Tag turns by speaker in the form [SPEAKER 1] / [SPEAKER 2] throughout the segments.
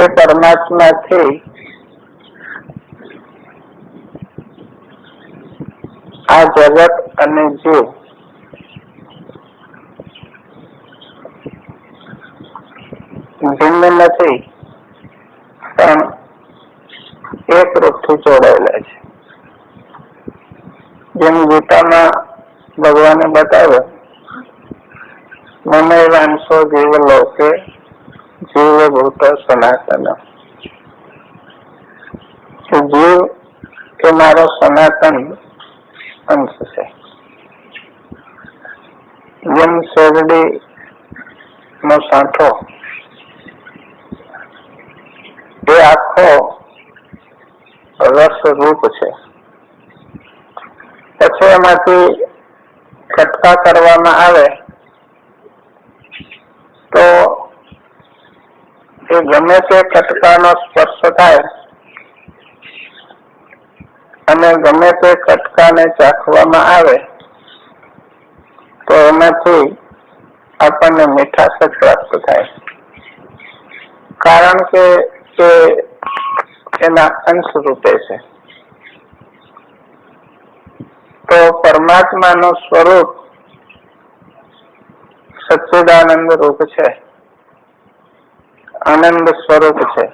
[SPEAKER 1] એ પરમાત્માથી આ જગત અને જીવ ભિન્ન નથી, પણ એક રૂપથી જોડાયેલા છે. જેમ ગીતામાં ભગવાને બતાવ્યો, મને વાંશો જીવ લોકે જીવભૂત સનાતન, કે જીવ એ મારો સનાતન અંશ છે. જેમ શેરડી નો સાંઠો એ આખો રસ રૂપ છે, પછી એમાંથી કટકા કરવામાં આવે તો એ ગમે તે કટકાનો સ્પર્શ થાય અને ગમે તે કટકાને ચાખવામાં આવે તો એમાંથી આપણને મીઠાશ જ પ્રાપ્ત થાય, કારણ કે તે એના અંશ રૂપે છે. તો પરમાત્માનું સ્વરૂપ સચ્ચિદાનંદ રૂપ છે, આનંદ સ્વરૂપ છે.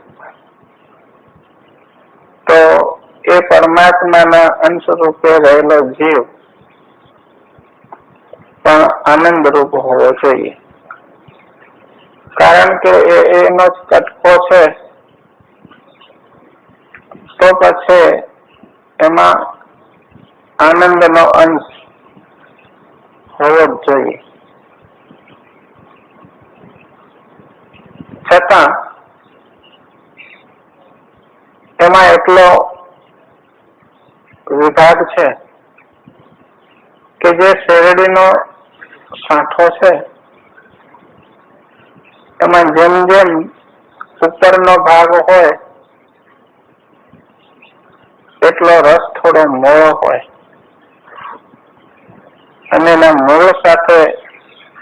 [SPEAKER 1] તો એ પરમાત્માના અંશ રૂપે રહેલો જીવ પણ આનંદ રૂપ હોવો જોઈએ, કારણ કે એનો જ કટકો છે. તો પછી એમાં આનંદનો અંશ હોવો જ જોઈએ. છતાં એમાં એટલો વિભાગ છે કે જે શેરડીનો સાંઠો છે એમાં જેમ જેમ ઉપરનો ભાગ હોય એટલો રસ થોડો મોળો હોય, અને એના મૂળ સાથે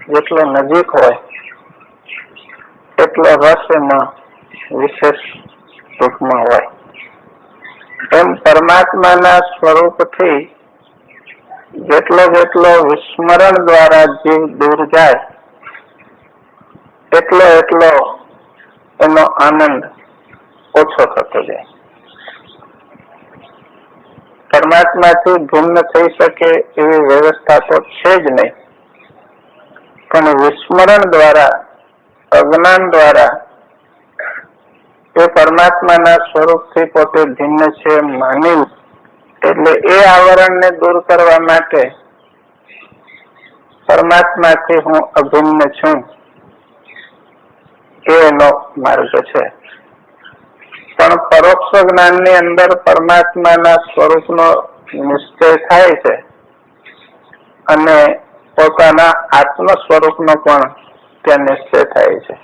[SPEAKER 1] જેટલો નજીક હોય એટલો રસ એમાં વિશેષ રૂપમાં હોય. એમ પરમાત્માના સ્વરૂપથી જેટલો જેટલો વિસ્મરણ દ્વારા જીવ દૂર જાય એટલો એટલો એનો આનંદ ઓછો થતો જાય. પરમાત્માથી ભિન્ન થઈ શકે એવી વ્યવસ્થા તો છે જ નહીં, પણ વિસ્મરણ દ્વારા, અજ્ઞાન દ્વારા એ પરમાત્માના સ્વરૂપથી પોતે ભિન્ન છે માની, એટલે એ આવરણને દૂર કરવા માટે પરમાત્માથી હું અભિન્ન છું એનો માર્ગ છે. પણ પરોક્ષ જ્ઞાનની અંદર પરમાત્માના સ્વરૂપનો નિશ્ચય થાય છે અને પોતાના આત્મ સ્વરૂપનો પણ ત્યાં નિશ્ચય થાય છે,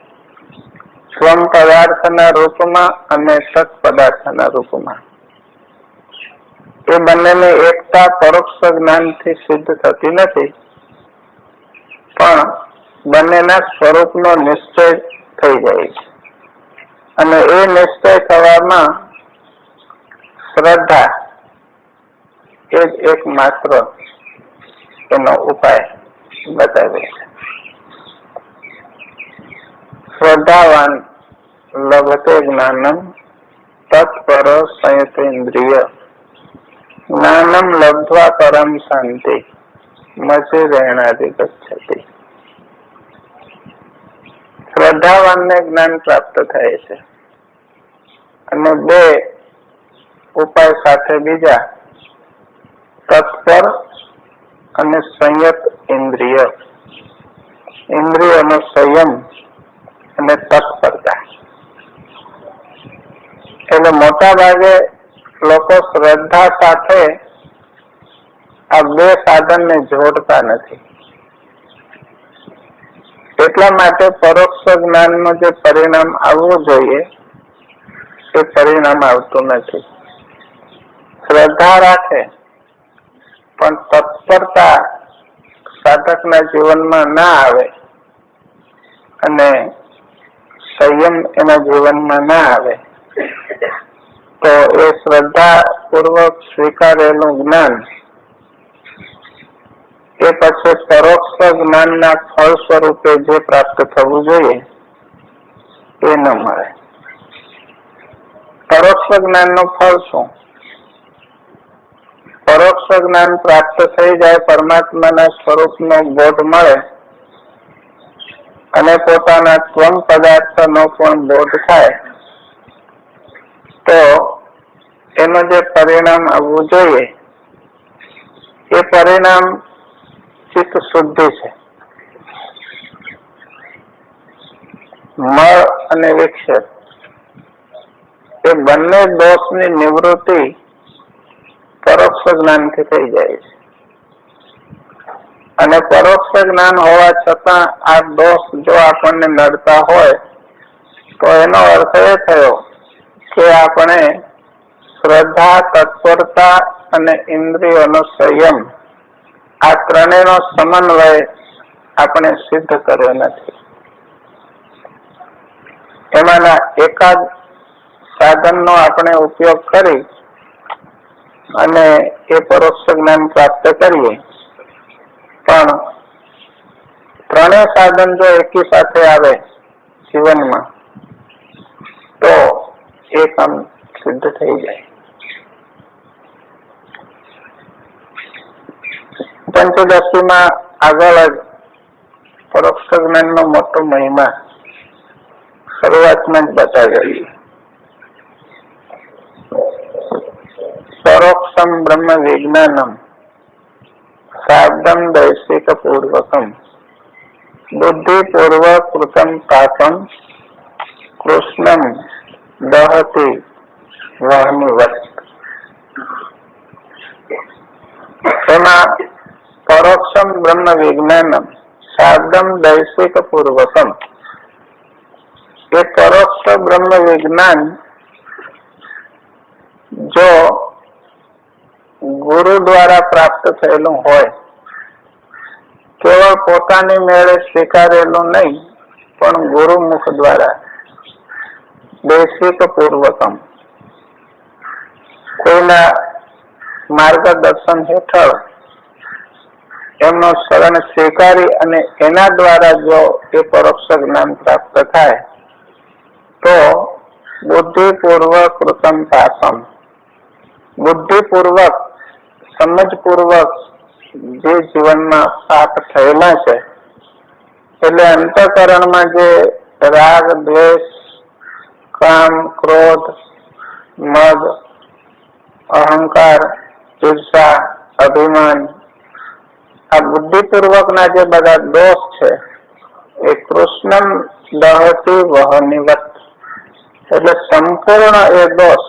[SPEAKER 1] સ્વમ પદાર્થના રૂપમાં અને સત પદાર્થના રૂપમાં. એ બંનેની એકતા પરોક્ષ જ્ઞાનથી સિદ્ધ થતી નથી, પણ બંનેના સ્વરૂપનો નિશ્ચય થઈ જાય છે. અને એ નિશ્ચય થવામાં શ્રદ્ધા એ જ એક માત્ર એનો ઉપાય બતાવે છે. શ્રદ્ધાવાન લભતે જ્ઞાનમ તત્પર સંયતેન્દ્રિય જ્ઞાનમ લબ્ધ્વા પરમ શાંતિ મચિરેણાધિગચ્છતિ. શ્રદ્ધાવાનને જ્ઞાન પ્રાપ્ત થાય છે, અને બે ઉપાય સાથે બીજા તત્પર અને સંયત ઇન્દ્રિય, ઇન્દ્રિયોનો સંયમ અને તત્પરતા. એટલે મોટા ભાગે લોકો શ્રદ્ધા સાથે આ બે સાધનને જોડતા નથી. એટલા માટે પરોક્ષ જ્ઞાનનું જે પરિણામ આવવું જોઈએ એ પરિણામ આવતું નથી. શ્રદ્ધા રાખે પણ તત્પરતા સાધકના જીવનમાં ના આવે અને સંયમ એના જીવનમાં ના આવે તો એ શ્રદ્ધા પૂર્વક સ્વીકારેલું જ્ઞાન એ પછી પરોક્ષ જ્ઞાનના ફળ સ્વરૂપે જે પ્રાપ્ત થવું જોઈએ એ ન મળે. પરોક્ષ જ્ઞાનનું ફળ શું? પરોક્ષ જ્ઞાન પ્રાપ્ત થઈ જાય, પરમાત્માના સ્વરૂપનો બોધ મળે અને પોતાના ત્વમ પદાર્થનો પણ બોધ થાય તો એનું જે પરિણામ આવવું જોઈએ એ પરિણામ ચિત્ત શુદ્ધિ છે. મળ અને વિક્ષેપ એ બંને દોષની નિવૃત્તિ પરોક્ષ જ્ઞાનથી થઈ જાય છે. અને પરોક્ષ જ્ઞાન હોવા છતાં આ દોષ જો આપણને નડતા હોય તો એનો અર્થ એ થયો કે આપણે શ્રદ્ધા, તત્પરતા અને ઇન્દ્રિયોનો સંયમ આ ત્રણેયનો સમન્વય આપણે સિદ્ધ કર્યો નથી. એમાંના એકાદ સાધનનો આપણે ઉપયોગ કરી અને એ પરોક્ષ જ્ઞાન પ્રાપ્ત કરીએ, પણ ત્રણેય સાધન જો એકી સાથે આવે જીવનમાં તો એ કામ સિદ્ધ થઈ જાય. પંચદશીમાં આગળ જ પરોક્ષ જ્ઞાનનો મોટો મહિમા શરૂઆતમાં જ બતાવેલી. પરોક્ષમ બ્રહ્મ વિજ્ઞાનમ સાધમ દૈશિક પૂર્વકમ બુદ્ધિપૂર્વક કૃતમ પાપમ કૃષ્ણમ દહતિ વહનિવત. એમાં પરોક્ષમ બ્રહ્મ વિજ્ઞાનમ સાધમ દૈશિક પૂર્વકમ, એ પરોક્ષ બ્રહ્મ વિજ્ઞાન જો ગુરુ દ્વારા પ્રાપ્ત થયેલું હોય, કેવળ પોતાની મેળે સ્વીકારેલું નહીં પણ ગુરુમુખ દ્વારા દૈશિક પૂર્વકમ કોઈના માર્ગદર્શન હેઠળ એમનો શરણ સ્વીકારી અને એના દ્વારા જો એ પરોક્ષ જ્ઞાન પ્રાપ્ત થાય તો બુદ્ધિપૂર્વક કૃતમ પાપમ, બુદ્ધિપૂર્વક સમજપૂર્વક જે જીવનમાં પાપ થયેલા છે, એટલે અંતઃકરણમાં જે રાગ, દ્વેષ, કામ, ક્રોધ, મદ, અહંકાર, ઈર્ષા, અભિમાન, આ બુદ્ધિપૂર્વકના જે બધા દોષ છે એ કૃષ્ણમ દહતિ વહનિવત, એટલે સંપૂર્ણ એ દોષ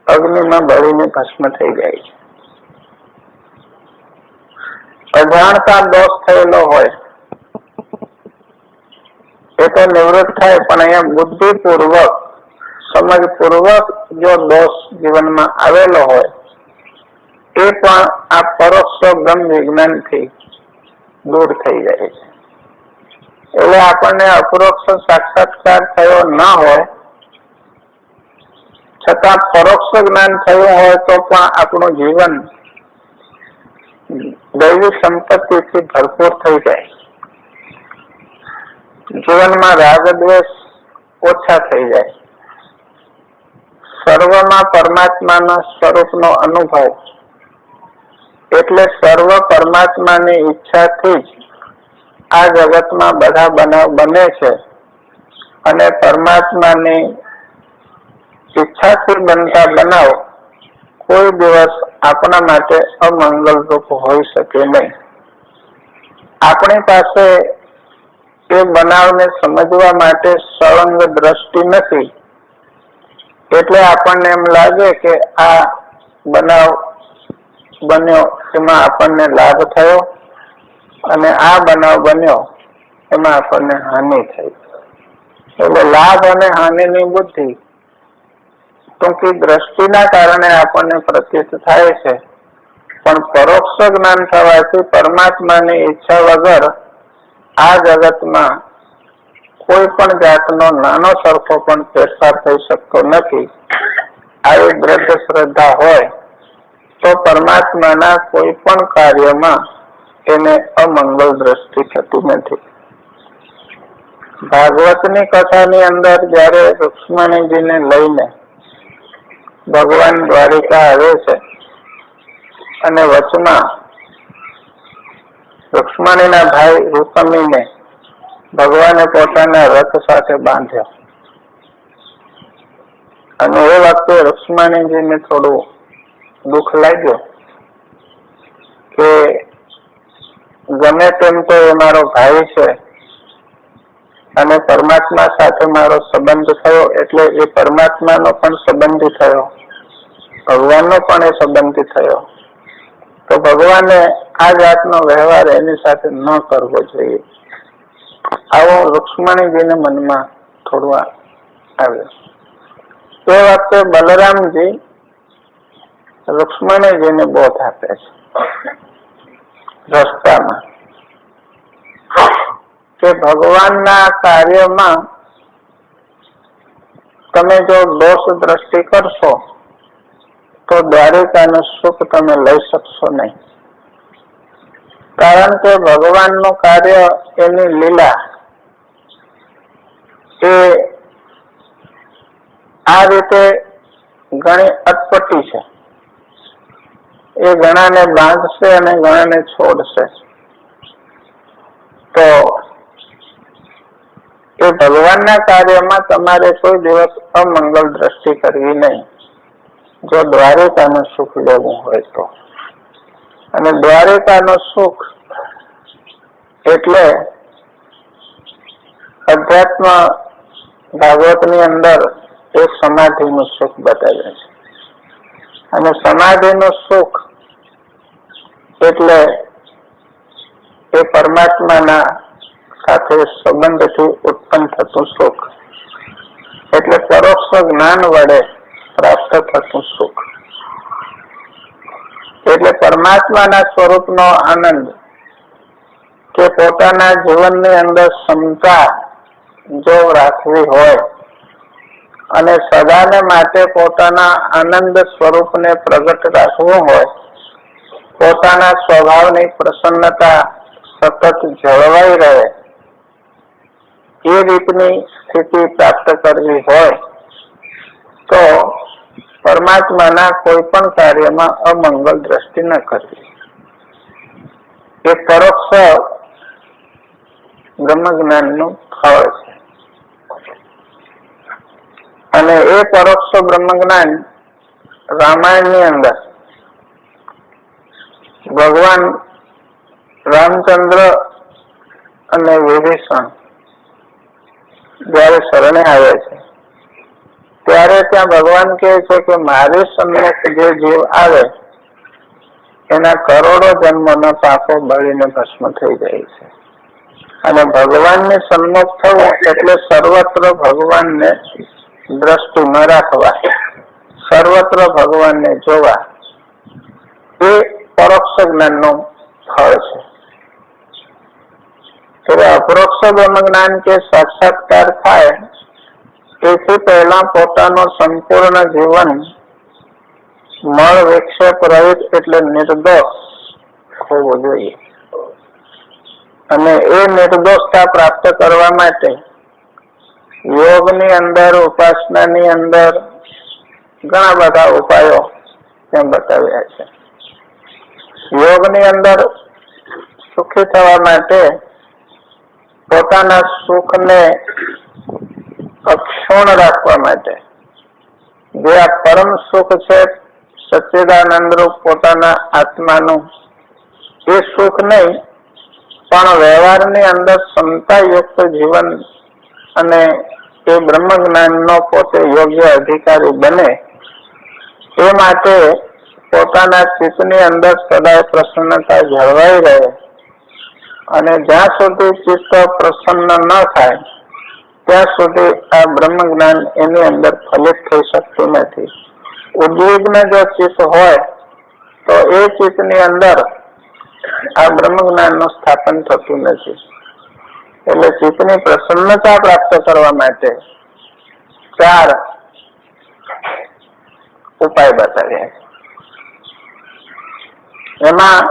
[SPEAKER 1] અગ્નિમાં બળીને ભસ્મ થઈ જાય છે. અજાણતા દોષ થયેલો હોય એ તો નિવૃત્ત થાય, પણ અહીંયા બુદ્ધિપૂર્વક સમજપૂર્વક જો દોષ જીવનમાં આવેલો હોય એ પણ આ પરોક્ષ બ્રહ્મ વિજ્ઞાનથી દૂર થઈ જાય છે. એટલે આપણને અપરોક્ષ સાક્ષાત્કાર થયો ના હોય છતાં પરોક્ષ જ્ઞાન થયું હોય તો પણ આપણું જીવન દૈવી સંપત્તિથી ભરપૂર થઈ જાય. જીવનમાં રાગ દ્વેષ ઓછા થઈ જાય. સર્વમાં પરમાત્માના સ્વરૂપનો અનુભવ, એટલે સર્વ પરમાત્માની ઈચ્છાથી જ આ જગતમાં બધા બનાવ બને છે અને પરમાત્માની ઈચ્છાથી બનતા બનાવ કોઈ દિવસ આપણા માટે અમંગલરૂપ હોઈ શકે નહીં. આપણી પાસે એ બનાવને સમજવા માટે સળંગ દ્રષ્ટિ નથી, એટલે આપણને એમ લાગે કે આ બનાવ બન્યો એમાં આપણને લાભ થયો અને આ બનાવ બન્યો એમાં આપણને હાનિ થઈ. એટલે લાભ અને હાનિની બુદ્ધિ ટૂંકી દ્રષ્ટિના કારણે આપણને પ્રતીત થાય છે, પણ પરોક્ષ જ્ઞાન થવાથી પરમાત્માની ઈચ્છા વગર આ જગતમાં કોઈ પણ જાતનો નાનો સરખો પણ ફેરફાર થઈ શકતો નથી, આવી દ્રઢ શ્રદ્ધા હોય તો પરમાત્માના કોઈ પણ કાર્યમાં એને અમંગલ દ્રષ્ટિ થતી નથી. ભાગવતની કથાની અંદર જયારે રૂક્ષ્મણીજીને લઈને ભગવાન દ્વારિકા આવે છે અને વચમાં રૂક્ષ્મણીના ભાઈ રૂકમીને ભગવાને પોતાના રથ સાથે બાંધ્યો અને એ વખતે રૂક્ષ્મણીજીને થોડું દુઃખ લાગ્યું કે ગમે તેમ તો એ મારો ભાઈ છે અને પરમાત્મા સાથે મારો સંબંધ થયો એટલે એ પરમાત્માનો પણ સંબંધી થયો, ભગવાનનો પણ એ સંબંધી થયો, તો ભગવાને આ જાતનો વ્યવહાર એની સાથે ન કરવો જોઈએ, આવો રૂક્ષ્મણીજીને મનમાં થોડું આવ્યું. તે વખતે બલરામજી રૂક્ષ્મણીજીને બોધ આપે છે રસ્તામાં કે ભગવાનના કાર્યમાં તમે જો દોષ દ્રષ્ટિ કરશો તો દ્વારિકાનું સુખ તમે લઈ શકશો નહીં, કારણ કે ભગવાનનું કાર્ય, એની લીલા એ આ રીતે ઘણી અટપટી છે. એ ઘણાને બાંધશે અને ઘણાને છોડશે. તો એ ભગવાનના કાર્યમાં તમારે કોઈ દિવસ અમંગલ દ્રષ્ટિ કરવી નહીં જો દ્વારિકાનું સુખ લેવું હોય તો. અને દ્વારિકાનું સુખ એટલે અધ્યાત્મ ભાગવતની અંદર એક સમાધિનું સુખ બતાવે છે અને સમાધિનું સુખ એટલે એ પરમાત્માના સાથે સંબંધથી ઉત્પન્ન થતું સુખ, એટલે પરોક્ષ જ્ઞાન વડે પ્રાપ્ત થતું સુખ, એટલે પરમાત્માના સ્વરૂપનો આનંદ કે પોતાના જીવનની અંદર ક્ષમતા જો રાખવી હોય અને સદાને માટે પોતાના આનંદ સ્વરૂપને પ્રગટ રાખવું હોય, પોતાના સ્વભાવની પ્રસન્નતા સતત જળવાઈ રહે એ રીતની સ્થિતિ પ્રાપ્ત કરવી હોય તો પરમાત્માના કોઈ પણ કાર્યમાં અમંગલ દ્રષ્ટિ ન કરવી. એ પરોક્ષ બ્રહ્મ જ્ઞાનનું ફળ છે અને એ પરોક્ષ બ્રહ્મ જ્ઞાન રામાયણની અંદર ભગવાન રામચંદ્ર અને વિભીષણ જયારે શરણે આવે છે ત્યારે ત્યાં ભગવાન કહે છે કે મારી સન્મુખ જે જીવ આવે એના કરોડો જન્મના પાપો બળીને ભસ્મ થઈ જાય છે અને ભગવાનની સન્મુખ થવું એટલે સર્વત્ર ભગવાનને દ્રષ્ટિ ન રાખવા, સર્વત્ર ભગવાનને જોવા, એ પરોક્ષ જ્ઞાનનું ફળ છે. ત્યારે અપરોક્ષ બ્રહ્મ જ્ઞાન કે સાક્ષાત્કાર થાય એથી પહેલા પોતાનું સંપૂર્ણ જીવન મળ વિક્ષેપ રહિત એટલે નિર્દોષ હોવું જોઈએ અને એ નિર્દોષતા પ્રાપ્ત કરવા માટે યોગની અંદર, ઉપાસનાની અંદર ઘણા બધા ઉપાયો ત્યાં બતાવ્યા છે. યોગની અંદર સુખી થવા માટે પોતાના સુખને અક્ષુણ રાખવા માટે જે આ પરમ સુખ છે સચ્ચિદાનંદ રૂપ પોતાના આત્માનું, એ સુખ નહીં પણ વ્યવહારની અંદર ક્ષમતાયુક્ત જીવન અને એ બ્રહ્મ જ્ઞાનનો પોતે યોગ્ય અધિકારી બને એ માટે પોતાના ચિત્તની અંદર સદાય પ્રસન્નતા જળવાઈ રહે અને જ્યાં સુધી ચિત્ત પ્રસન્ન ન થાય ત્યાં સુધી આ બ્રહ્મ જ્ઞાન એની અંદર ફલિત થઈ શકતું નથી. ઉદ્વિગ્ન જો ચિત્ત હોય તો એ ચિત્તની અંદર આ બ્રહ્મ જ્ઞાનનું સ્થાપન થતું નથી. એટલે ચિત્તની પ્રસન્નતા પ્રાપ્ત કરવા માટે 4 ઉપાય બતાવ્યા. એમાં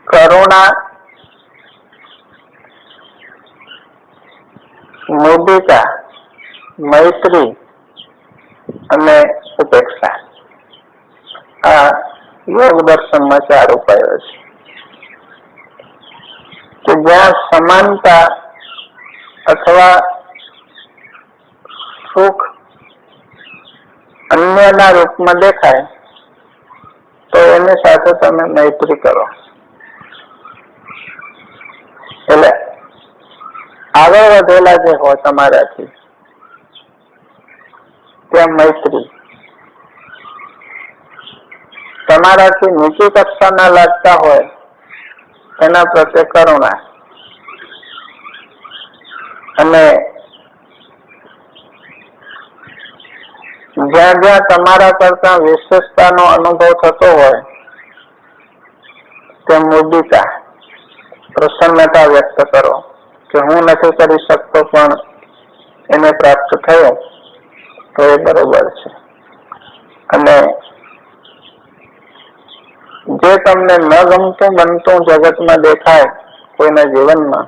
[SPEAKER 1] કરુણા, મુદિતા, મૈત્રી અને ઉપેક્ષા, આ યોગ દર્શનમાં 4 ઉપાયો છે કે જ્યાં સમાનતા અથવા સુખ અન્યના રૂપમાં દેખાય તો એની સાથે તમે મૈત્રી કરો. એટલે આગળ વધેલા જે હોય તમારાથી ત્યાં મૈત્રી, તમારાથી નીચી કક્ષાના લાગતા હોય એના પ્રત્યે કરુણા, અને જ્યાં જ્યાં તમારા કરતા વિશેષતાનો અનુભવ થતો હોય ત્યાં મુદિતા, પ્રસન્નતા વ્યક્ત કરો કે હું નથી કરી શકતો પણ એને પ્રાપ્ત થયો તો એ બરોબર છે. અને જે તમને ન ગમતું બનતું જગતમાં દેખાય કોઈના જીવનમાં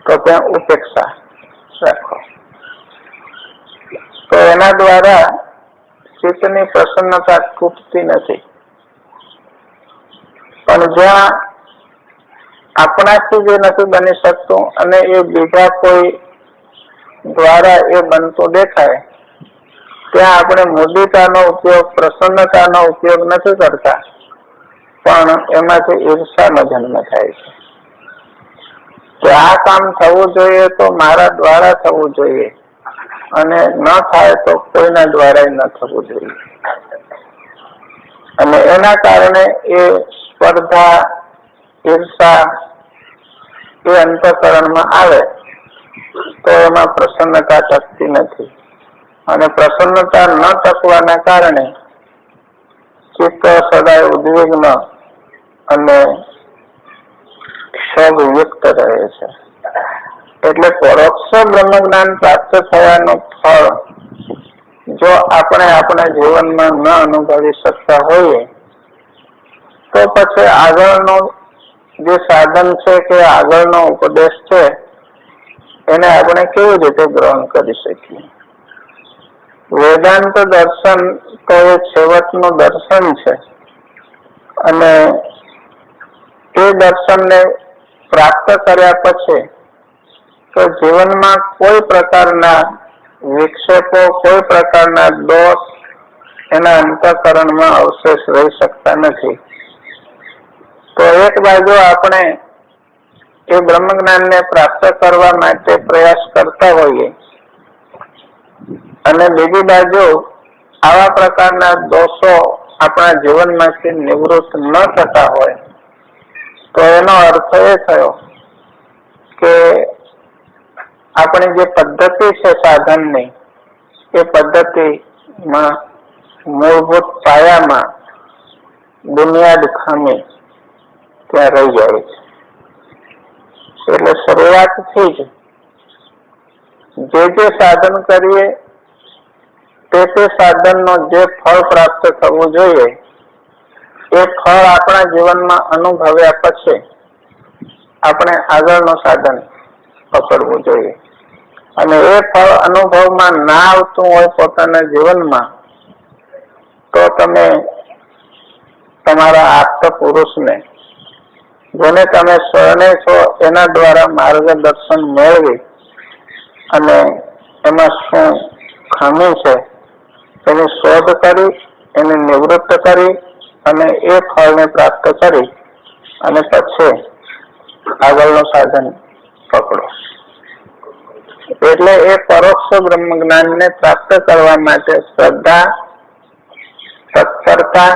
[SPEAKER 1] તો ત્યાં ઉપેક્ષા રાખો. તો એના દ્વારા ચિત્તની પ્રસન્નતા તૂટતી નથી. પણ જ્યાં આપણાથી જે નથી બની શકતું અને એ બીજા કોઈ દ્વારા એ બનતું દેખાય ત્યાં આપણે મુદિતાનો ઉપયોગ, પ્રસન્નતાનો ઉપયોગ નથી કરતા, પણ એમાંથી ઈર્ષાનો જન્મ થાય છે કે આ કામ થવું જોઈએ તો મારા દ્વારા થવું જોઈએ અને ન થાય તો કોઈના દ્વારા ન થવું જોઈએ. અને એના કારણે એ સ્પર્ધા, ઈર્ષા એ અંતઃકરણમાં આવે તો એમાં પ્રસન્નતા ટકતી નથી. અને પ્રસન્નતા ન ટકવાના કારણે ચિત્ત સદાય ઉદ્વિગ્ન અને ક્ષોભયુક્ત રહે છે. એટલે પરોક્ષ બ્રહ્મ જ્ઞાન પ્રાપ્ત થવાનું ફળ જો આપણે આપણા જીવનમાં ન અનુભવી શકતા હોઈએ તો પછી આગળનો જે સાધન છે કે આગળનો ઉપદેશ છે એને આપણે કેવી રીતે ગ્રહણ કરી શકીએ. વેદાંત દર્શન તો એ છેવટનું દર્શન છે અને એ દર્શનને પ્રાપ્ત કર્યા પછી તો જીવનમાં કોઈ પ્રકારના વિક્ષેપો, કોઈ પ્રકારના દોષ એના અંતઃકરણમાં અવશેષ રહી શકતા નથી. તો એક બાજુ આપણે એ બ્રહ્મ જ્ઞાનને પ્રાપ્ત કરવા માટે પ્રયાસ કરતા હોઈએ અને બીજી બાજુ આવા પ્રકારના દોષો આપણા જીવનમાંથી નિવૃત્ત ન થતા હોય તો એનો અર્થ એ થયો કે આપણી જે પદ્ધતિ છે સાધનની એ પદ્ધતિમાં મૂળભૂત પાયામાં બુનિયાદ ખામી ત્યાં રહી જાય છે. એટલે શરૂઆતથી જ જે સાધન કરીએ તે સાધનનો જે ફળ પ્રાપ્ત થવું જોઈએ એ ફળ આપણા જીવનમાં અનુભવ્યા પછી આપણે આગળનું સાધન પકડવું જોઈએ. અને એ ફળ અનુભવમાં ના આવતું હોય પોતાના જીવનમાં તો તમે તમારા આપ્ત પુરુષને, જેને તમે શરણે છો, એના દ્વારા માર્ગદર્શન મેળવી અને એમાં શું ખામી છે એની શોધ કરી, એને નિવૃત્ત કરી અને એ ફળને પ્રાપ્ત કરી અને પછી આગળનું સાધન પકડો. એટલે એ પરોક્ષ બ્રહ્મ જ્ઞાનને પ્રાપ્ત કરવા માટે શ્રદ્ધા, તત્પરતા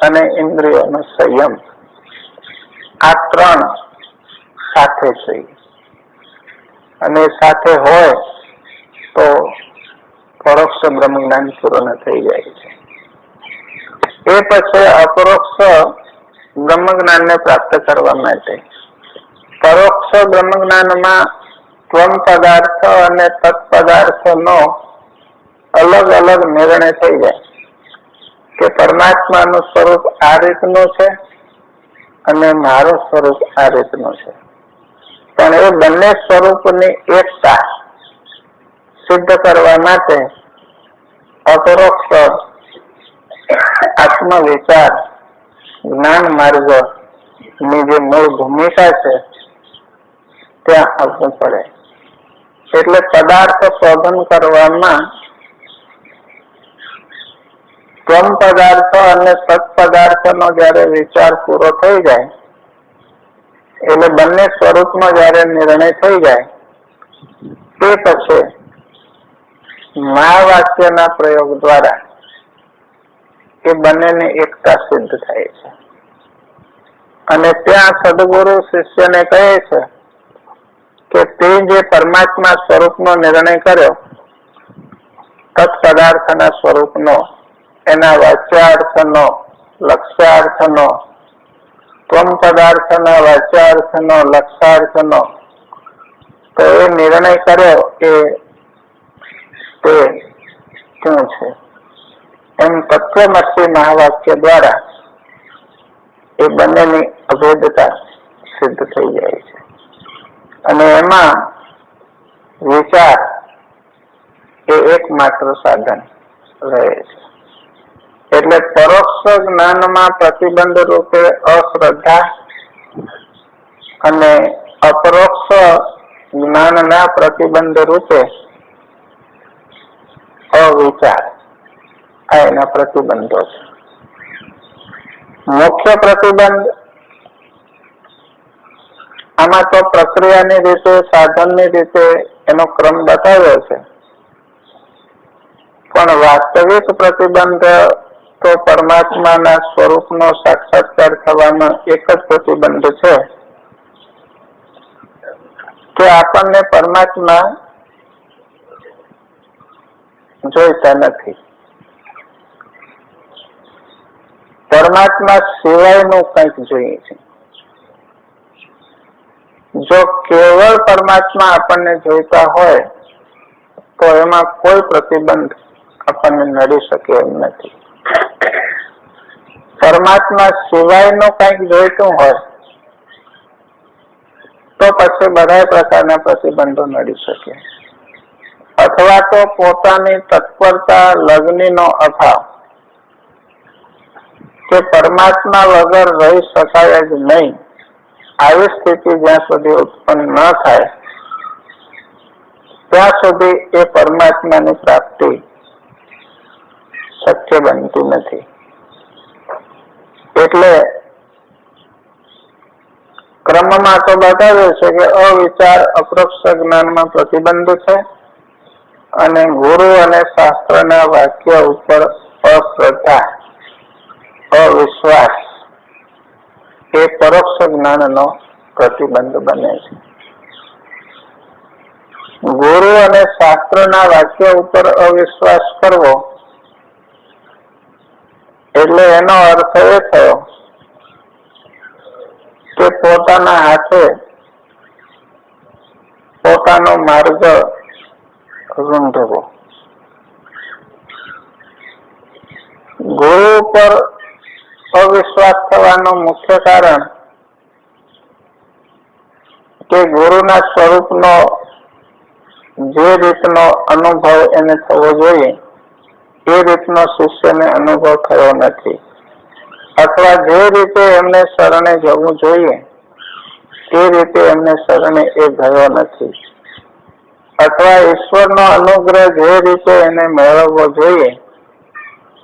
[SPEAKER 1] અને ઇન્દ્રિયોનો સંયમ, આ 3 સાથે છે. અને સાથે હોય તો પરોક્ષ બ્રહ્મ જ્ઞાન પૂર્ણ થઈ જાય છે. એ પછી અપરોક્ષ બ્રહ્મ જ્ઞાનને પ્રાપ્ત કરવા માટે. પરોક્ષ બ્રહ્મ જ્ઞાનમાં ત્વમ પદાર્થ અને તત્પદાર્થનો અલગ અલગ નિર્ણય થઈ જાય કે પરમાત્માનું સ્વરૂપ આ રીતનું છે અને મારું સ્વરૂપ આ રીતનું છે. પણ એ બંને સ્વરૂપની એકતા સિદ્ધ કરવા માટે અપરોક્ષ આત્મવિચાર જ્ઞાન માર્ગની જે મૂળ ભૂમિકા છે ત્યાં આવવું પડે. એટલે પદાર્થ શોધન કરવામાં ત્વમ પદાર્થ અને સત્પદાર્થનો જયારે વિચાર પૂરો થઈ જાય એટલે બંને સ્વરૂપનો જયારે નિર્ણય થઈ જાય તે પછી મા વાક્યના પ્રયોગ દ્વારા એ બંનેની એકતા સિદ્ધ થાય છે. અને ત્યાં સદગુરુ શિષ્યને કહે છે કે તે જે પરમાત્મા સ્વરૂપનો નિર્ણય કર્યો તત્પદાર્થના સ્વરૂપનો, એના વાચ્યાર્થનો, લક્ષ્યાર્થનો, ત્વમ પદાર્થના વાચ્યાર્થનો, લક્ષ્યાર્થનો, તો એ નિર્ણય કર્યો એ તે શું છે એમ તત્વમસી મહાવાક્ય દ્વારા એ બંનેની અભેદતા સિદ્ધ થઈ જાય છે. અને એમાં વિચાર એ એકમાત્ર સાધન રહે છે. એટલે પરોક્ષ જ્ઞાનમાં પ્રતિબંધ રૂપે અશ્રદ્ધા અને અપરોક્ષ જ્ઞાનના પ્રતિબંધ રૂપે અવિચાર આ એના પ્રતિબંધો છે. મુખ્ય પ્રતિબંધ આમાં તો પ્રક્રિયાની રીતે, સાધનની રીતે એનો ક્રમ બતાવ્યો છે, પણ વાસ્તવિક પ્રતિબંધ તો પરમાત્માના સ્વરૂપનો સાક્ષાત્કાર થવાનો એક જ પ્રતિબંધ છે કે આપણને પરમાત્મા જોઈતા નથી. પરમાત્મા સિવાયનું કંઈક જોઈએ છે. જો કેવળ પરમાત્મા આપણને જોઈતા હોય તો એમાં કોઈ પ્રતિબંધ આપણને નડી શકે એમ નથી. પરમાત્મા સિવાયનું કંઈક જોઈતું હોય તો પછી બધા પ્રકારના પ્રતિબંધો નડી શકે. અથવા તો પોતાની તત્પરતા લગ્નનો અભાવ કે પરમાત્મા વગર રહી શકાય જ નહીં, આવી સ્થિતિ જ્યાં સુધી ઉત્પન્ન ન થાય ત્યાં સુધી એ પરમાત્માની પ્રાપ્તિ શક્ય બનતી નથી. એટલે ક્રમમાં તો બતાવ્યું છે કે અવિચાર અપરોક્ષ જ્ઞાનમાં પ્રતિબંધ છે અને ગુરુ અને શાસ્ત્રના વાક્ય ઉપર અશ્રદ્ધા, અવિશ્વાસ એ પરોક્ષ જ્ઞાનનો પ્રતિબંધ બને છે. ગુરુ અને શાસ્ત્રના વાક્ય ઉપર અવિશ્વાસ કરવો એટલે એનો અર્થ એ થયો કે પોતાના હાથે પોતાનો માર્ગ રૂંધવો. ગુરુ પર અવિશ્વાસ થવાનું મુખ્ય કારણ કે ગુરુના સ્વરૂપનો જે રીતનો અનુભવ એને થવો જોઈએ એ રીતનો શિષ્યને અનુભવ થયો નથી, અથવા જે રીતે એમને શરણે જવું જોઈએ એ રીતે એમને શરણે એ ગયો નથી, અથવા ઈશ્વરનો અનુગ્રહ જે રીતે એને મેળવવો જોઈએ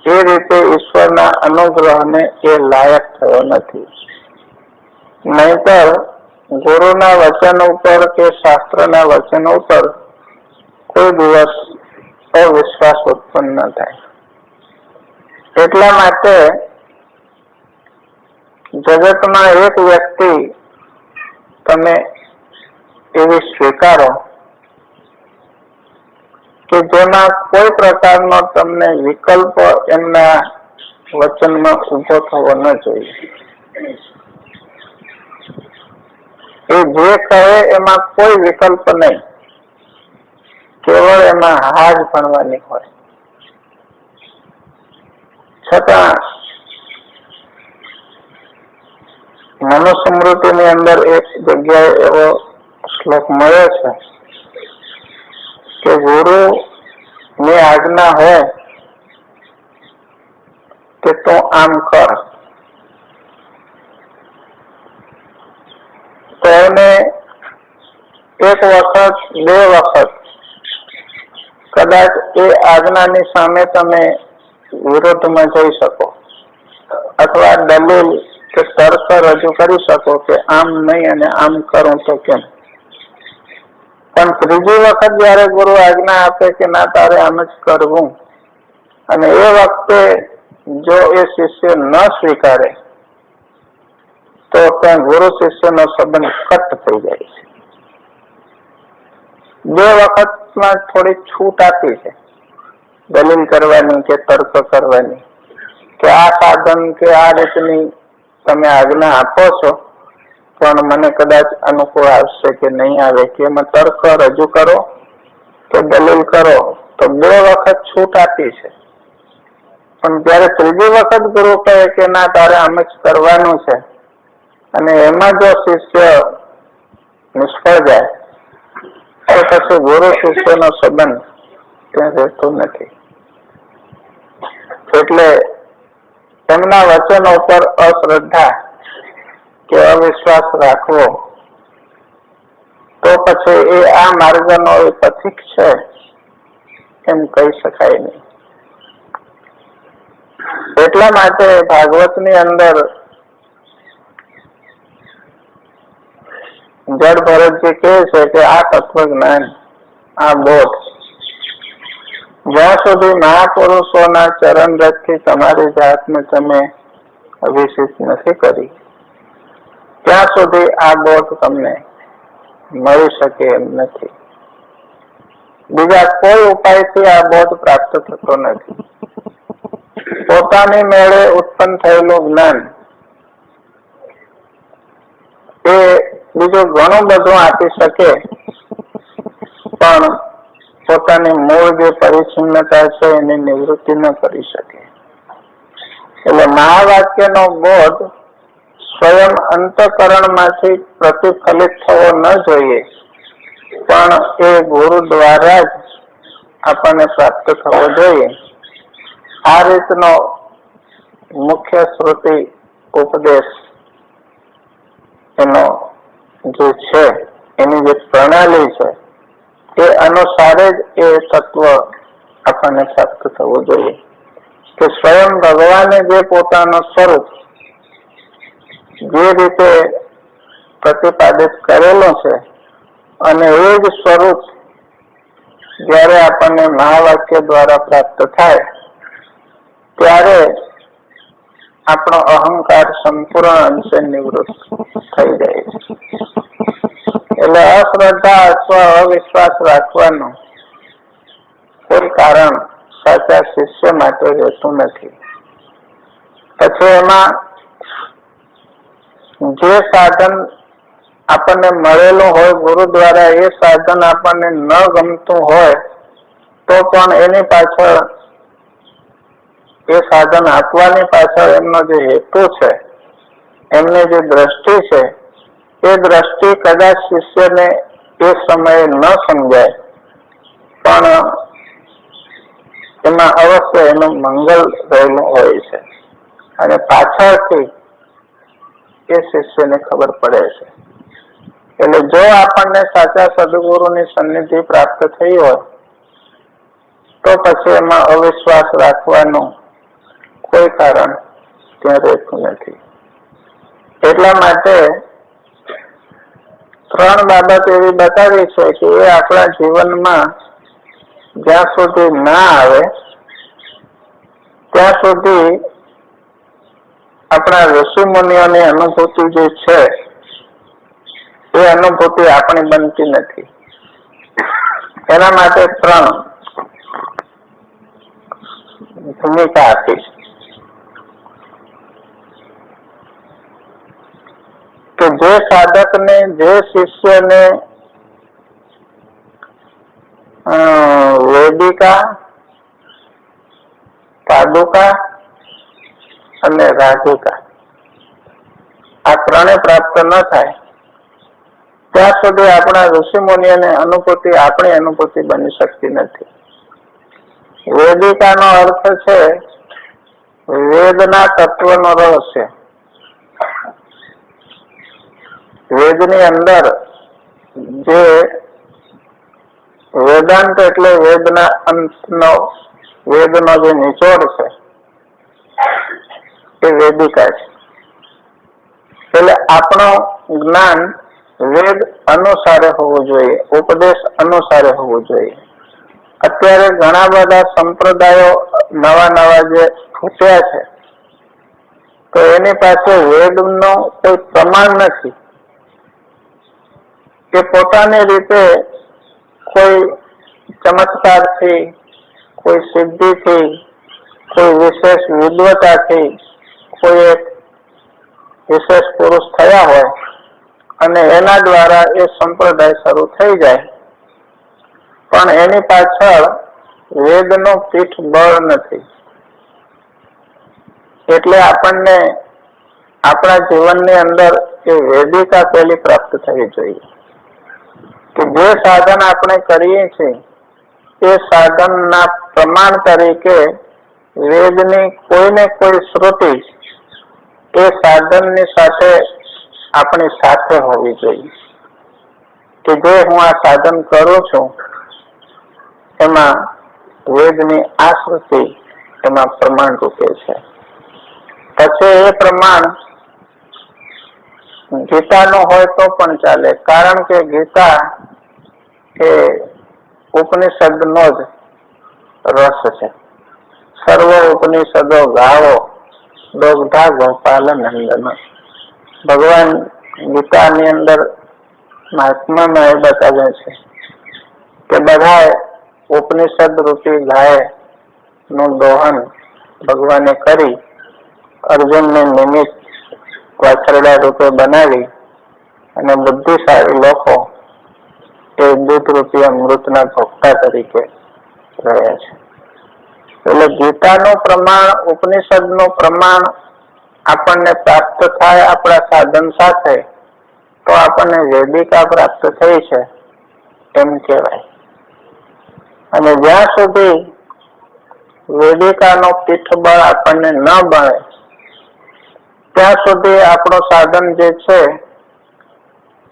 [SPEAKER 1] એ રીતે ઈશ્વરના અનુગ્રહને એ લાયક થયો નથી. નહીતર ગુરુના વચન ઉપર કે શાસ્ત્રના વચન ઉપર કોઈ દિવસ અવિશ્વાસ ઉત્પન્ન ન થાય. એટલા માટે જગતમાં એક વ્યક્તિ તમે એવી સ્વીકારો કે જેમાં કોઈ પ્રકારનો તમને વિકલ્પ એમના વચનમાં ઉભો થવો ન જોઈએ. એ જે કહે એમાં કોઈ વિકલ્પ નહીં, કેવળ એમાં હા જ ભણવાની હોય. છતાં મનુસ્મૃતિની અંદર એક જગ્યાએ એવો શ્લોક મળ્યો છે કે ગુરુ ની આજ્ઞા હોય કે તું આમ કર, તો એને એક વખત બે વખત કદાચ એ આજ્ઞાની સામે તમે વિરોધમાં જઈ શકો અથવા દલીલ કે તર્ક રજૂ કરી શકો કે આમ નહીં અને આમ કરું તો કેમ. પણ ત્રીજી વખત જયારે ગુરુ આજ્ઞા આપે કે ના તારે આમ જ કરવું, અને એ વખતે જો એ શિષ્ય ન સ્વીકારે તો ત્યાં ગુરુ શિષ્યનો સંબંધ કટ થઈ જાય છે. બે વખતમાં થોડી છૂટ આપી છે દલીલ કરવાની કે તર્ક કરવાની કે આ સાધન કે આ રીતની તમે આજ્ઞા આપો છો પણ મને કદાચ અનુકૂળ આવશે કે નહીં આવે, કે એમાં તર્ક રજૂ કરો કે દલીલ કરો, તો બે વખત છૂટ આપી છે. પણ જયારે ત્રીજી વખત ગુરુ કહે કે ના તારે આમ જ કરવાનું છે, અને એમાં જો શિષ્ય નિષ્ફળ જાય તો પછી ગુરુ શિષ્યનો સંબંધ ત્યાં રહેતો નથી. એટલે એમના વચનો પર અશ્રદ્ધા કે અવિશ્વાસ રાખવો તો પછી એ આ માર્ગનો એ પથિક છે એમ કહી શકાય નહીં. એટલા માટે ભાગવતની અંદર જડ ભરતજી કહે છે કે આ તત્વજ્ઞાન, આ બોધ જ્યાં સુધી મહાપુરુષોના ચરણ રથથી તમારી જાતને તમે અભિષિત નથી કરી ત્યાં સુધી આ બોધ તમને મળી શકે એમ નથી. બીજા કોઈ ઉપાયથી આ બોધ પ્રાપ્ત થતો નથી. પોતાની મેળે ઉત્પન્ન થયેલું જ્ઞાન એ બીજું ઘણું બધું આપી શકે પણ પોતાની મૂળ જે પરિચ્છિન્નતા છે એની નિવૃત્તિ ન કરી શકે. એટલે મહાવાક્યનો બોધ સ્વયં અંતઃકરણમાંથી પ્રતિફલિત થવો ન જોઈએ, પણ એ ગુરુ દ્વારા જ આપણને પ્રાપ્ત થવો જોઈએ. આ રીતનો મુખ્ય શ્રુતિ ઉપદેશ એનો જે છે એની જે પ્રણાલી છે એ અનુસારે જ એ તત્વ આપણને પ્રાપ્ત થવું જોઈએ કે સ્વયં ભગવાને જે પોતાનો સ્વરૂપ જે રીતે પ્રતિપાદિત કરેલો છે અને એ જ સ્વરૂપ જયારે આપણને મહાવાક્ય દ્વારા પ્રાપ્ત થાય ત્યારે આપણો અહંકાર સંપૂર્ણ અંશે નિવૃત્ત થઈ જાય છે. એટલે અશ્રદ્ધા અથવા અવિશ્વાસ રાખવાનું કોઈ કારણ સાચા શિષ્ય માટે રહેતું નથી. પછી એમાં જે સાધન આપણને મળેલું હોય ગુરુ દ્વારા, એ સાધન આપણને ન ગમતું હોય તો પણ એની પાછળ, એ સાધન આપવાની પાછળ એમનો જે હેતુ છે, એમની જે દ્રષ્ટિ છે, એ દ્રષ્ટિ કદાચ શિષ્યને એ સમયે ન સમજાય પણ એમાં અવશ્ય એનું મંગળ રહેલું હોય છે અને પાછળથી એ શિષ્યને ખબર પડે છે. એટલે જો આપણને સાચા સદગુરુની સન્નિધિ પ્રાપ્ત થઈ હોય તો પછી એમાં અવિશ્વાસ રાખવાનું કોઈ કારણ ત્યાં રહેતું નથી. એટલા માટે ત્રણ બાબત એવી બતાવી છે કે એ આપણા જીવનમાં જ્યાં સુધી ના આવે ત્યાં સુધી આપણા ઋષિ મુનિઓની અનુભૂતિ જે છે એ અનુભૂતિ આપણી બનતી નથી. એના માટે ત્રણ ભૂમિકા આપી છે. સાધકને, જે શિષ્યને વેદિકા, પાદુકા અને રાધિકા આ ત્રણે પ્રાપ્ત ન થાય ત્યાં સુધી આપણા ઋષિ મુનિઓને અનુભૂતિ આપણી અનુભૂતિ બની શકતી નથી. વેદિકાનો અર્થ છે વેદના તત્વનો રહસ્ય. વેદની અંદર જે વેદાંત એટલે વેદના અંતનો, વેદનો જે નિચોડ છે એ વેદિકા છે. એટલે આપણું જ્ઞાન વેદ અનુસારે હોવું જોઈએ, ઉપદેશ અનુસારે હોવું જોઈએ. અત્યારે ઘણા બધા સંપ્રદાયો નવા નવા જે ફૂટ્યા છે તો એની પાસે વેદનો કોઈ પ્રમાણ નથી. કે પોતાની રીતે કોઈ ચમત્કારથી, કોઈ સિદ્ધિથી, કોઈ વિશેષ વિદ્વતાથી કોઈ એક વિશેષ પુરુષ થયા હોય અને એના દ્વારા એ સંપ્રદાય શરૂ થઈ જાય, પણ એની પાછળ વેદનો પીઠબળ નથી. એટલે આપણને આપણા જીવનની અંદર એ વેદિકા પેલી પ્રાપ્ત થવી જોઈએ કે જે સાધન આપણે કરીએ છીએ એ સાધનના પ્રમાણ તરીકે વેદની કોઈને કોઈ શ્રુતિ એ સાધનની સાથે આપણી સાથે હોવી જોઈએ કે જે હું આ સાધન કરું છું એમાં વેદની આ શ્રુતિ એમાં પ્રમાણ રૂપે છે. પછી એ પ્રમાણ ગીતાનું હોય તો પણ ચાલે, કારણ કે ગીતા એ ઉપનિષદનો જ રસ છે. સર્વ ઉપનિષદો ગાવો દોગ્ધા ગોપાલ નંદન. ભગવાન ગીતાની અંદર મહાત્મામાં એ બતાવે છે કે બધા ઉપનિષદ રૂપી ગાય નું દોહન ભગવાને કરી અર્જુનને નિમિત્ત વાછરડા રૂપે બનાવી અને બુદ્ધિશાળી લોકો એ દૂધ રૂપી અમૃતના ભોગતા તરીકે રહ્યા છે. એટલે ગીતાનું પ્રમાણ, ઉપનિષદનું પ્રમાણ આપણને પ્રાપ્ત થાય આપણા સાધન સાથે તો આપણને વેદિકા પ્રાપ્ત થઈ છે એમ કહેવાય. અને જ્યાં સુધી વેદિકાનો પીઠબળ આપણને ન મળે ત્યાં સુધી આપણું સાધન જે છે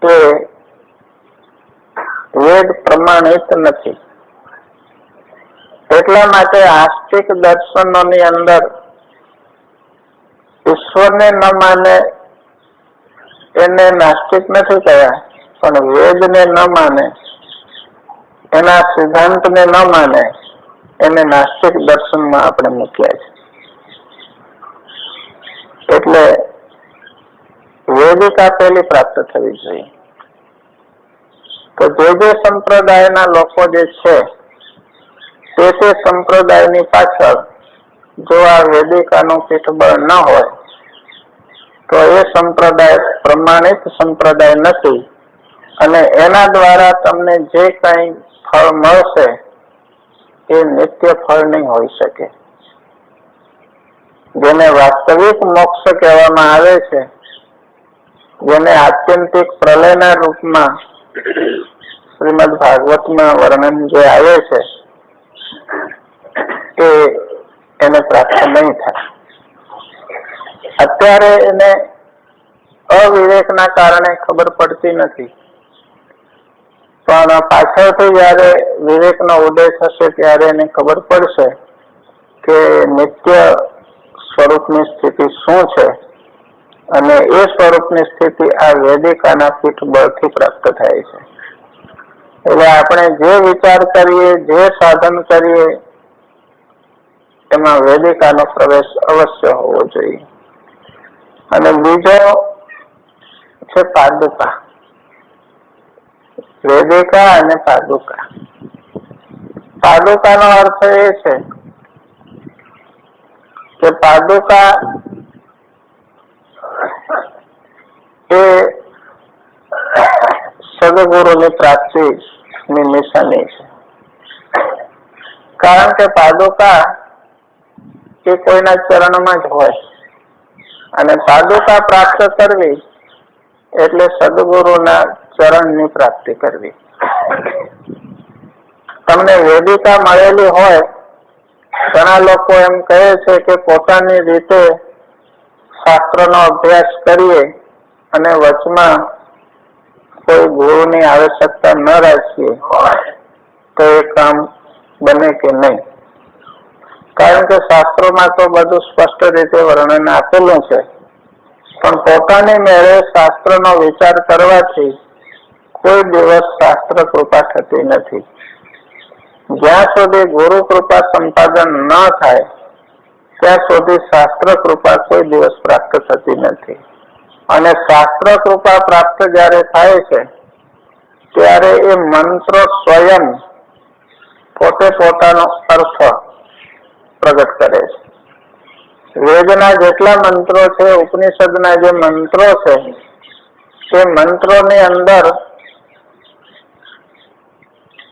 [SPEAKER 1] તે વેદ પ્રમાણિત નથી. એટલા માટે આસ્તિક દર્શનોની અંદર ઈશ્વરને ન માને એને નાસ્તિક નથી કહ્યા, પણ વેદને ન માને, એના સિદ્ધાંતને ન માને એને નાસ્તિક દર્શનમાં આપણે મૂક્યા છે. એટલે વેદિકા પેલી પ્રાપ્ત થવી જોઈએ. તો જે સંપ્રદાયના લોકો જે છે તે સંપ્રદાયની પાછળ જો આ વેદિકાનું પીઠબળ ન હોય તો એ સંપ્રદાય પ્રમાણિત સંપ્રદાય નથી અને એના દ્વારા તમને જે કંઈ ફળ મળશે એ નિત્ય ફળ નહીં હોઈ શકે. જેને વાસ્તવિક મોક્ષ કહેવામાં આવે છે, જેને આત્યંતિક પ્રલયના રૂપમાં શ્રીમદ ભાગવતમાં વર્ણન જે આવે છે એ એને પ્રાપ્ત નહીં થાય. અત્યારે એને અવિવેકના કારણે ખબર પડતી નથી, પણ પાછળથી જયારે વિવેકનો ઉદય થશે ત્યારે એને ખબર પડશે કે નિત્ય સ્વરૂપની સ્થિતિ શું છે અને એ સ્વરૂપની સ્થિતિ આ વેદિકાના પીઠબળથી પ્રાપ્ત થાય છે. એટલે આપણે જે વિચાર કરીએ, જે સાધન કરીએ એમાં વેદિકાનો પ્રવેશ અવશ્ય હોવો જોઈએ. અને બીજો છે પાદુકા. વેદિકા અને પાદુકા. પાદુકાનો અર્થ એ છે કે પાદુકા એ સદગુરુની પ્રાપ્તિની નિશાની છે. કારણ કે પાદુકા એ કોઈના ચરણમાં જ હોય અને પાદુકા પ્રાપ્ત કરવી એટલે સદગુરુના ચરણની પ્રાપ્તિ કરવી. તમને વેદિકા મળેલી હોય, ઘણા લોકો એમ કહે છે કે પોતાની રીતે શાસ્ત્રનો અભ્યાસ કરીએ અને વચમાં કોઈ ગુરુની આવશ્યકતા ન રાખીએ તો એ કામ બને કે નહીં. કારણ કે શાસ્ત્રોમાં તો બધું સ્પષ્ટ રીતે વર્ણન આપેલું છે, પણ પોતાની મેળે શાસ્ત્રનો વિચાર કરવાથી કોઈ દિવસ શાસ્ત્ર કૃપા થતી નથી. જ્યાં સુધી ગુરુ કૃપા સંપાદન ન થાય ત્યાં સુધી શાસ્ત્ર કૃપા કોઈ દિવસ પ્રાપ્ત થતી નથી. અને શાસ્ત્ર કૃપા પ્રાપ્ત જ્યારે થાય છે ત્યારે એ મંત્રો સ્વયં પોતે પોતાનો અર્થ પ્રગટ કરે છે. વેદના જેટલા મંત્રો છે, ઉપનિષદના જે મંત્રો છે, તે મંત્રોની અંદર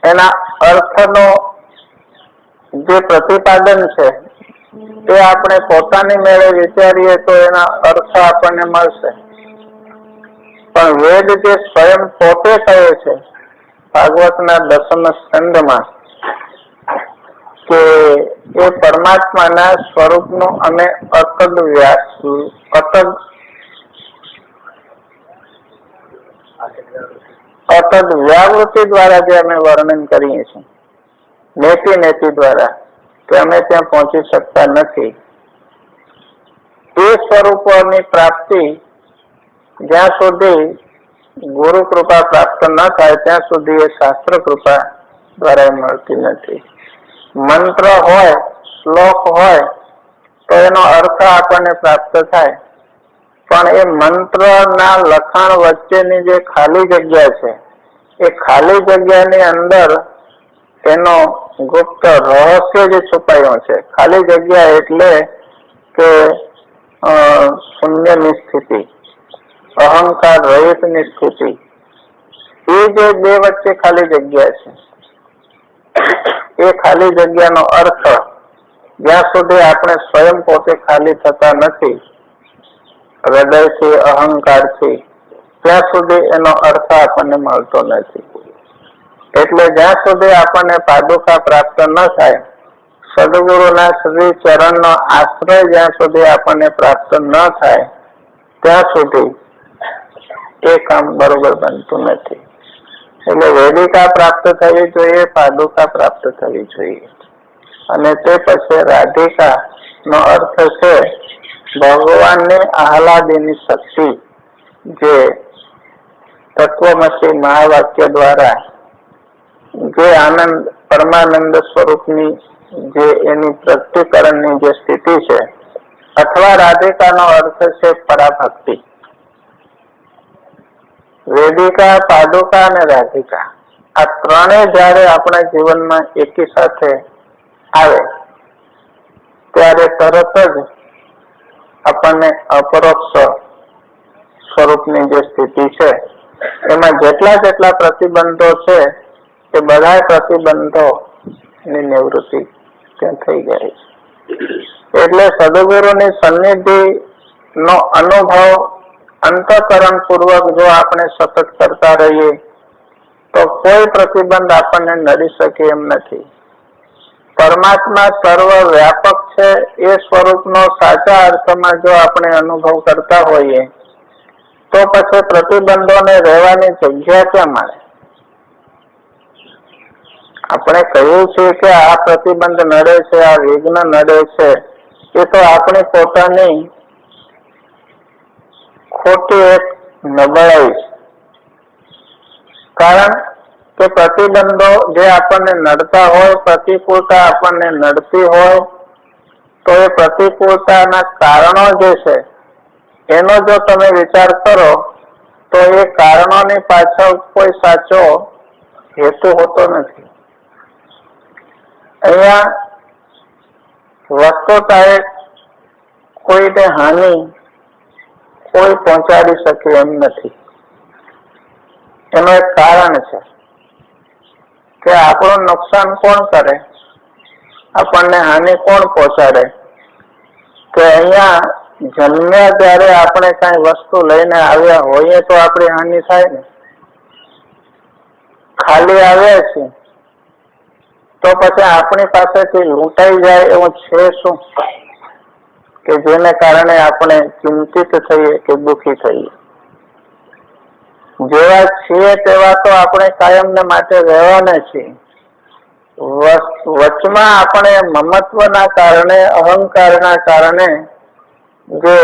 [SPEAKER 1] એના અર્થનો જે પ્રતિપાદન છે તે આપણે પોતાની મેળે વિચારીએ તો એના અર્થ આપણને મળશે. પણ વેદ જે સ્વયં પોતે કહે છે ભાગવતના 10મ સ્કંદમાં કે એ પરમાત્માના સ્વરૂપનું અમે અતદ વ્યાવૃત્તિ દ્વારા જે અમે વર્ણન કરીએ છીએ નેતિ દ્વારા, કે અમે ત્યાં પહોંચી શકતા નથી. એ સ્વરૂપોની પ્રાપ્તિ જ્યાં સુધી ગુરુ કૃપા પ્રાપ્ત ન થાય ત્યાં સુધી એ શાસ્ત્ર કૃપા દ્વારા મળતી નથી. મંત્ર હોય, શ્લોક હોય તો એનો અર્થ આપણને પ્રાપ્ત થાય, પણ એ મંત્રના લખાણ વચ્ચેની જે ખાલી જગ્યા છે એ ખાલી જગ્યાની અંદર એનો ગુપ્ત રહસ્ય જે છુપાયું છે. ખાલી જગ્યા એટલે કે શૂન્યની સ્થિતિ, અહંકાર રહિતની સ્થિતિ, એ જે બે વચ્ચે ખાલી જગ્યા છે એ ખાલી જગ્યાનો અર્થ જ્યાં સુધી આપણે સ્વયં પોતે ખાલી થતા નથી હૃદયથી, અહંકારથી, ત્યાં સુધી એનો અર્થ આપણને મળતો નથી. એટલે જ્યાં સુધી આપણને પાદુકા પ્રાપ્ત ન થાય, સદગુરુના શ્રી ચરણનો આશ્રય જ્યાં સુધી આપણને પ્રાપ્ત ન થાય ત્યાં સુધી એ કામ બરોબર બનતું નથી. એટલે વેદિકા પ્રાપ્ત થવી જોઈએ, પાદુકા પ્રાપ્ત થવી જોઈએ. અને તે પછી રાધિકા નો અર્થ છે ભગવાનની આહલાદીની શક્તિ, જે તત્વમસી મહાવાક્ય દ્વારા જે આનંદ પરમાનંદ સ્વરૂપની જે એની પ્રગટીકરણની જે સ્થિતિ છે, અથવા રાધિકાનો અર્થ છે પરાભક્તિ. વેદિકા, પાદુકા અને રાધિકા આ ત્રણેય જયારે આપણા જીવનમાં એકી સાથે આવે ત્યારે તરત જ આપણને અપરોક્ષ સ્વરૂપની જે સ્થિતિ છે એમાં જેટલા પ્રતિબંધો છે એ બધા પ્રતિબંધોની નિવૃત્તિ ત્યાં થઈ જાય છે. એટલે સદગુરુની સન્નિધિ નો અનુભવ અંતઃકરણ પૂર્વક જો આપણે સતત કરતા રહીએ તો કોઈ પ્રતિબંધ આપણને નડી શકે એમ નથી. પરમાત્મા સર્વ વ્યાપક છે એ સ્વરૂપનો સાચા અર્થમાં જો આપણે અનુભવ કરતા હોઈએ તો પછી પ્રતિબંધોને રહેવાની જગ્યા ક્યાં મળે? આપણે કહ્યું છે કે આ પ્રતિબંધ નડે છે, આ વિઘ્ન નડે છે, એ તો આપણી પોતાની ખોટી એક નબળાઈ છે. કારણ કે પ્રતિબંધો જે આપણને નડતા હોય, પ્રતિકૂળતા આપણને નડતી હોય તો એ પ્રતિકૂળતાના કારણો જે છે એનો જો તમે વિચાર કરો તો એ કારણોની પાછળ કોઈ સાચો હેતુ હોતો નથી. અહીંયા વસ્તુતાએ કોઈને હાનિ કોઈ પહોંચાડી શકે એમ નથી. એનું એક કારણ કારણ છે કે આપણું નુકસાન કોણ કરે, આપણને હાનિ કોણ પહોંચાડે? કે અહીંયા જન્મ્યા ત્યારે આપણે કઈ વસ્તુ લઈને આવ્યા હોઈએ તો આપણી હાનિ થાય ને. ખાલી આવ્યા છીએ તો પછી આપણી પાસેથી લૂંટાઈ જાય એવું છે શું કે જેને કારણે આપણે ચિંતિત થઈએ કે દુઃખી થઈએ? જેવા છીએ તેવા તો આપણે કાયમને માટે રહેવાના છીએ. વચમાં આપણે મમત્વના કારણે, અહંકારના કારણે જે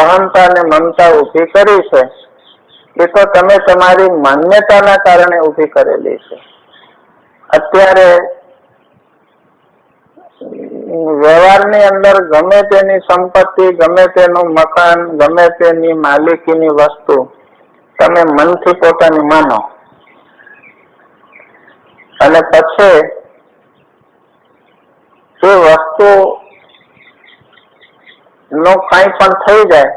[SPEAKER 1] અહંતા ને મમતા ઉભી કરી છે એ તો તમે તમારી માન્યતાના કારણે ઉભી કરેલી છે. અત્યારે વ્યવહારની અંદર ગમે તેની સંપત્તિ, ગમે તેનું મકાન, ગમે તેની માલિકીની વસ્તુ તમે મનથી પોતાની માનો અને પછી એ વસ્તુ નો કઈ પણ થઈ જાય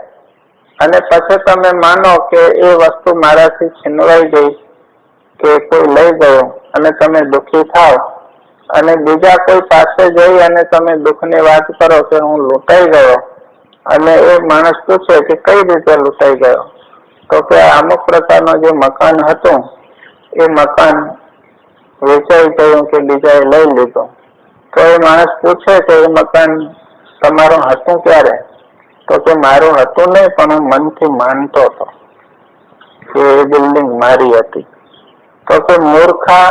[SPEAKER 1] અને પછી તમે માનો કે એ વસ્તુ મારાથી છીનવાઈ ગઈ કે કોઈ લઈ ગયો અને તમે દુઃખી થાવ અને બીજા કોઈ પાસે જઈ અને તમે દુઃખની વાત કરો કે હું લૂંટાઈ ગયો અને એ માણસ પૂછે કે કઈ રીતે લૂંટાઈ ગયો? તો કે અમુક પ્રકારનું જે મકાન હતું એ મકાન વેચાઈ ગયું કે બીજાએ લઈ લીધું. તો એ માણસ પૂછે કે એ મકાન તમારું હતું ક્યારે? તો કે મારું હતું નહીં, પણ હું મનથી માનતો હતો કે એ બિલ્ડિંગ મારી હતી. તો કે મૂર્ખા,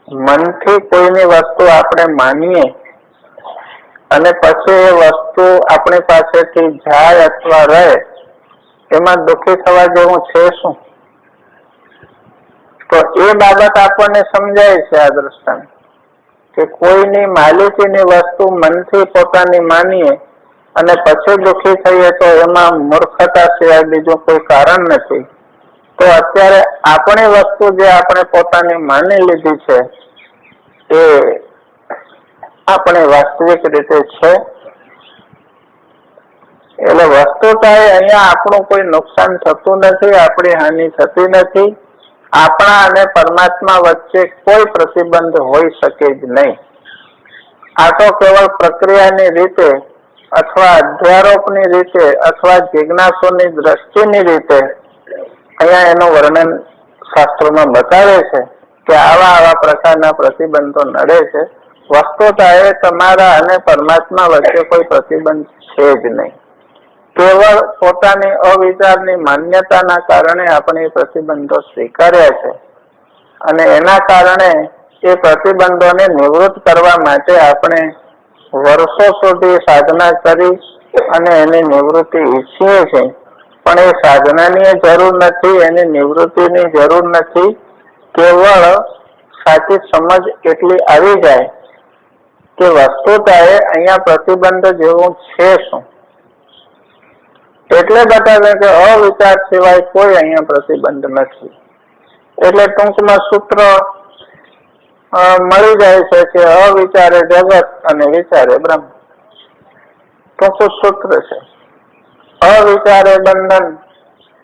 [SPEAKER 1] મનથી કોઈની વસ્તુ આપણે માનીએ અને પછી એ વસ્તુ આપણી પાસેથી જાય અથવા રહે એમાં દુઃખી થવા જેવું છે શું? તો એ બાબત આપણને સમજાય છે આ દ્રષ્ટાંત કે કોઈની માલિકીની વસ્તુ મનથી પોતાની માનીએ અને પછી દુઃખી થઈએ તો એમાં મૂર્ખતા સિવાય બીજું કોઈ કારણ નથી. તો અત્યારે આપણી વસ્તુ જે આપણે પોતાની માની લીધી છે એ આપણે વાસ્તવિક રીતે છે. એટલે વસ્તુતા અહીંયા આપણું કોઈ નુકસાન થતું નથી, આપણી હાનિ થતી નથી. આપણા અને પરમાત્મા વચ્ચે કોઈ પ્રતિબંધ હોઈ શકે જ નહીં. આ તો કેવળ પ્રક્રિયાની રીતે અથવા અધ્યારોપની રીતે અથવા જિજ્ઞાસુની દ્રષ્ટિની રીતે અહીંયા એનું વર્ણન શાસ્ત્રોમાં બતાવે છે કે આવા પ્રકારના પ્રતિબંધો નડે છે. વસ્તુતા એ તમારા અને પરમાત્મા વચ્ચે કોઈ પ્રતિબંધ છે જ નહીં. કેવળ પોતાની અવિચારની માન્યતાના કારણે આપણે પ્રતિબંધો સ્વીકાર્યા છે અને એના કારણે એ પ્રતિબંધોને નિવૃત્ત કરવા માટે આપણે વર્ષો સુધી સાધના કરી અને એની નિવૃત્તિ ઈચ્છીએ છીએ. પણ એ સાધનાની જરૂર નથી, એની નિવૃત્તિની જરૂર નથી. કેવળ સાચી સમજ એટલી આવી જાય કે વસ્તુતા એ અહીંયા પ્રતિબંધ જેવું છે શું, એટલે બતાવે કે અવિચાર સિવાય કોઈ અહીંયા પ્રતિબંધ નથી. એટલે ટૂંકમાં સૂત્ર મળી જાય છે કે અવિચારે જગત અને વિચારે બ્રહ્મ. ટૂંકું સૂત્ર છે. અવિચારે બંધન,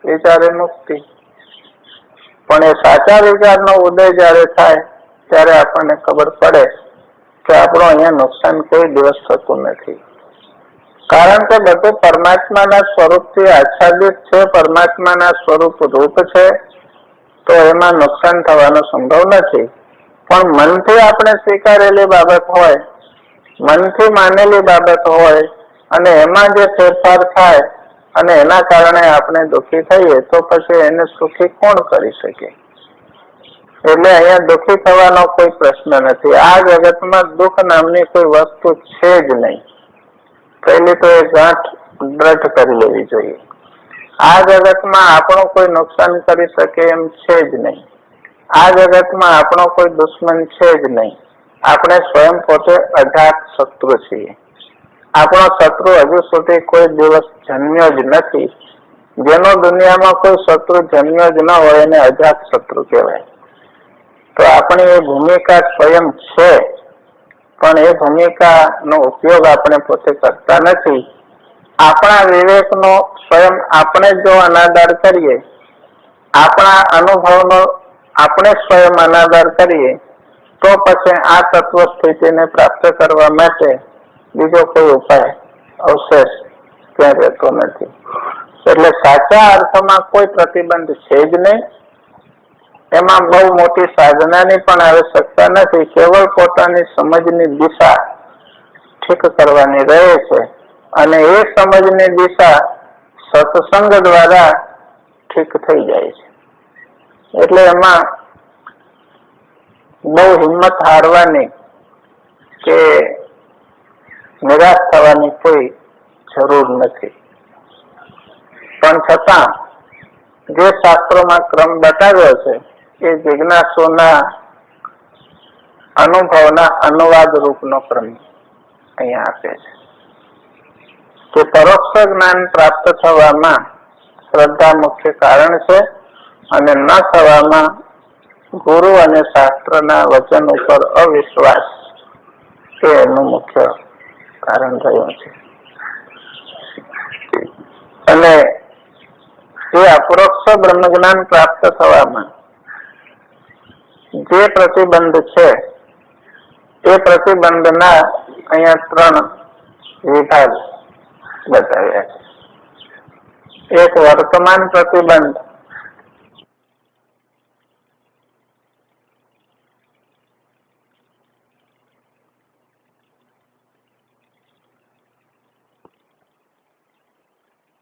[SPEAKER 1] વિચારે મુક્તિ. પણ એ સાચા વિચારનો ઉદય જયારે થાય ત્યારે આપણને ખબર પડે કે આપણું અહીંયા નુકસાન કોઈ દિવસ થતું નથી. કારણ કે બધું પરમાત્માના સ્વરૂપથી આચ્છાદિત છે, પરમાત્માના સ્વરૂપ રૂપ છે, તો એમાં નુકસાન થવાનો સંભવ નથી. પણ મનથી આપણે સ્વીકારેલી બાબત હોય, મનથી માનેલી બાબત હોય અને એમાં જે ફેરફાર થાય અને એના કારણે આપણે દુઃખી થઈએ તો પછી એને સુખી કોણ કરી શકે? એટલે અહીંયા દુઃખી થવાનો કોઈ પ્રશ્ન નથી. આ જગતમાં દુઃખ નામની કોઈ વસ્તુ છે જ નહીં. પહેલી તો એ ગાંઠ દ્રઢ કરી લેવી જોઈએ. આ જગતમાં આપણું કોઈ નુકસાન કરી શકે એમ છે જ નહીં. આ જગતમાં આપણો કોઈ દુશ્મન છે જ નહીં. આપણે સ્વયં પોતે અજાત શત્રુ છીએ. આપણો શત્રુ હજુ સુધી કોઈ દિવસ જન્મ્યો જ નથી. જેનો દુનિયામાં કોઈ શત્રુ જન્મ્યો જ ન હોય એને અજાત શત્રુ કહેવાય. તો આપણી એ ભૂમિકા સ્વયં છે, પણ એ ભૂમિકાનો ઉપયોગ આપણે પોતે કરતા નથી. આપણા વિવેકનો સ્વયં આપણે જો અનાદર કરીએ, આપણા અનુભવનો આપણે સ્વયં અનાદર કરીએ તો પછી આ તત્વ સ્થિતિને પ્રાપ્ત કરવા માટે બીજો કોઈ ઉપાય અવશેષ ત્યાં રહેતો નથી. એટલે સાચા અર્થમાં કોઈ પ્રતિબંધ છે જ નહીં. એમાં બહુ મોટી સાધનાની પણ આવશ્યકતા નથી. કેવળ પોતાની સમજની દિશા ઠીક કરવાની રહે છે અને એ સમજની દિશા સત્સંગ દ્વારા ઠીક થઈ જાય છે. એટલે એમાં બહુ હિંમત હારવાની કે નિરાશ થવાની કોઈ જરૂર નથી. પણ છતાં જે શાસ્ત્રોમાં ક્રમ બતાવ્યો છે એ જિજ્ઞાસુના અનુભવના અનુવાદ રૂપનો ક્રમ અહીંયા આપે છે કે પરોક્ષ જ્ઞાન પ્રાપ્ત થવામાં શ્રદ્ધા મુખ્ય કારણ છે અને ન થવામાં ગુરુ અને શાસ્ત્રના વચન ઉપર અવિશ્વાસ એ એનું મુખ્ય કારણ થયું છે. અને એ અપરોક્ષ બ્રહ્મ જ્ઞાન પ્રાપ્ત થવામાં જે પ્રતિબંધ છે એ પ્રતિબંધના અહીંયા 3 વિભાગ બતાવ્યા છે. એક વર્તમાન પ્રતિબંધ,